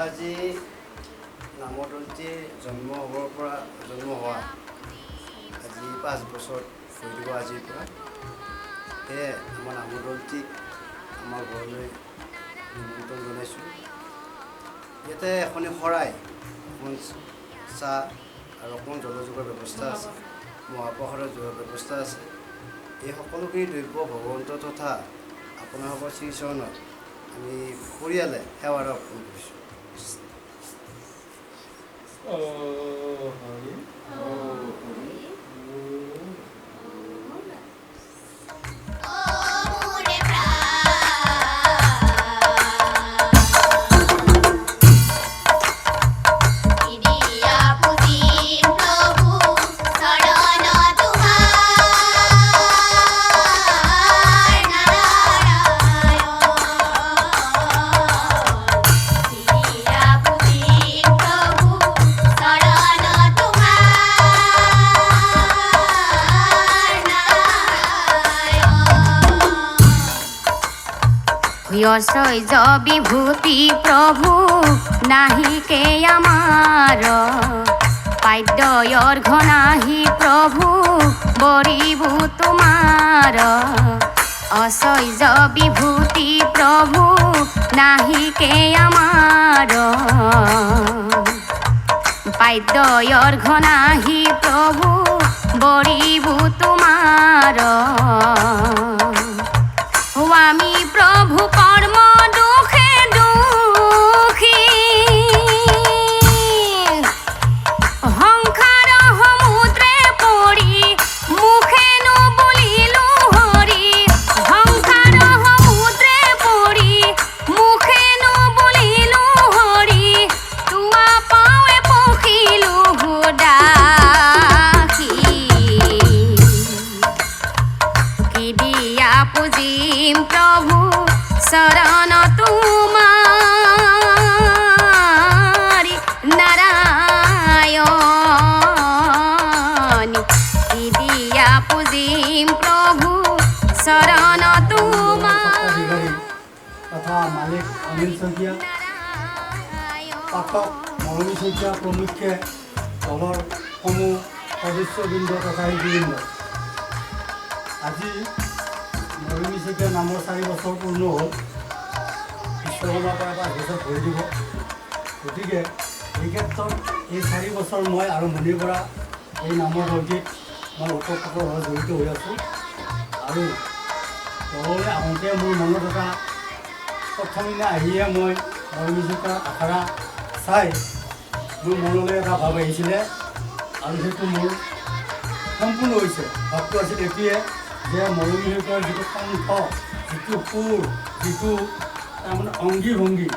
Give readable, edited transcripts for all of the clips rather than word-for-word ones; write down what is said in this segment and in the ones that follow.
আজি নামৰ দলটি জন্ম হোৱা আজি 5 বছৰ হৈ দিব আজিৰ পৰা সেয়ে আমাৰ নামৰ দলটিক আমাৰ ঘৰলৈ নিমন্ত্ৰণ জনাইছোঁ ইয়াতে এখনি শৰাই অকণ চাহ আৰু অকণ জলযোগৰ ব্যৱস্থা আছে মহাপ্ৰসাদৰ যোগাৰ ব্যৱস্থা আছে এই সকলোখিনি দ্ৰব্য ভগৱন্ত তথা আপোনালোকৰ শ্ৰীচৰণত আমি পৰিয়ালে সেৱাৰ অৰ্পণ কৰিছোঁ यशैज विभूति प्रभु नाहिके आमार पाद्ययर घनाहि प्रभु बरिबु तुमार अशैज विभूति प्रभु नाहिके आमार पाद्ययर घनाहि प्रभु बरिबु तुमार আমি প্রভু কর্ম দুখে দুখী হংকার সমুদ্রে পড়ি মুখেনো বলিলু হরি হংকার সমুদ্রে পড়ি মুখেনো বলিলু হরি তুয়া পাৱে পখিলু ডাকি কি দিয়া পুজিম प्रभु शरण तुम्हारी नारायण दिया पूजिम प्रभु शरण तुम्हारी तथा मालिक अनिल सैकिया पाठक मरमी सैकिया प्रमुखे दलर समूह सदस्यबृंद तथा शिल्पीबृंद আজি মৰমি শইকীয়া নামৰ 4 বছৰ পূৰ্ণ হ'ল বিশ্বকৰ্মাৰ পৰা 5 বছৰ ভৰি দিব গতিকে এই ক্ষেত্ৰত এই 4 বছৰ মই আৰম্ভণিৰ পৰা এই নামৰ দলটিত মই ওতঃপ্ৰোতভাৱে জড়িত হৈ আছোঁ আৰু দললৈ আহোঁতে মোৰ মনত এটা প্ৰথম দিনা আহিয়ে মই মৰমি শইকীয়া আখৰা চাই মোৰ মনলৈ এটা ভাৱ আহিছিলে আৰু সেইটো মোৰ সম্পূৰ্ণ হৈছে ভাৱটো আছিল এটিয়ে যে মৰমি শইকীয়াৰ যিটো কণ্ঠ যিটো সুৰ যিটো তাৰমানে অংগী ভংগী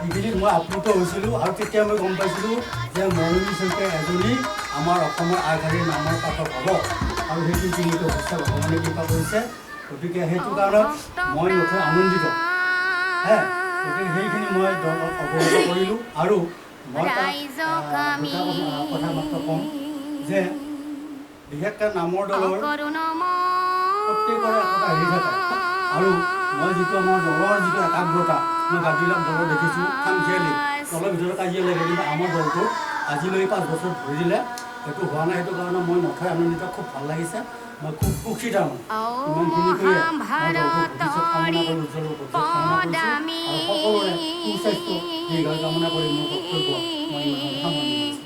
এইখিনিত মই আপ্লুত হৈছিলোঁ আৰু তেতিয়া মই গম পাইছিলোঁ যে মৰমি শইকীয়া এজনী আমাৰ অসমৰ আগশাৰীৰ নামৰ পাঠক হ'ব আৰু সেইটো যিটো হৈছে ভগৱানে কৃপা কৰিছে গতিকে সেইটো কাৰণত মই নথৈ আনন্দিত গতিকে সেইখিনি মই দলক অৱগত কৰিলোঁ আৰু মই কথা মাত্ৰ ক'ম যে বিশেষকৈ নামৰ দলৰ প্ৰত্যেকৰে এটা হেৰি থাকে আৰু মই যিটো আমাৰ দলৰ যিটো একাগ্ৰতা মই গাঁতবিলাক দলৰ দেখিছোঁ খামখেয়ালি দলৰ ভিতৰত কাজিয়া লাগে কিন্তু আমাৰ দলটো আজিলৈ 5 বছৰ ধৰি দিলে সেইটো হোৱা নাই সেইটো কাৰণে মই নথৈ আনন্দিত খুব ভাল লাগিছে মই খুব সুখী তাৰমানে ইমানখিনি কৰিয়ে মই দলটোৰ ভৱিষ্যত কামনা কৰি উজ্জ্বল ভৱিষ্যত কামনা কৰিছোঁ আৰু সকলোৰে সুস্বাস্থ্য দীৰ্ঘায়ু কামনা কৰি মোৰ বক্তব্য মই সামৰণি মাৰিছোঁ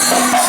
Saikia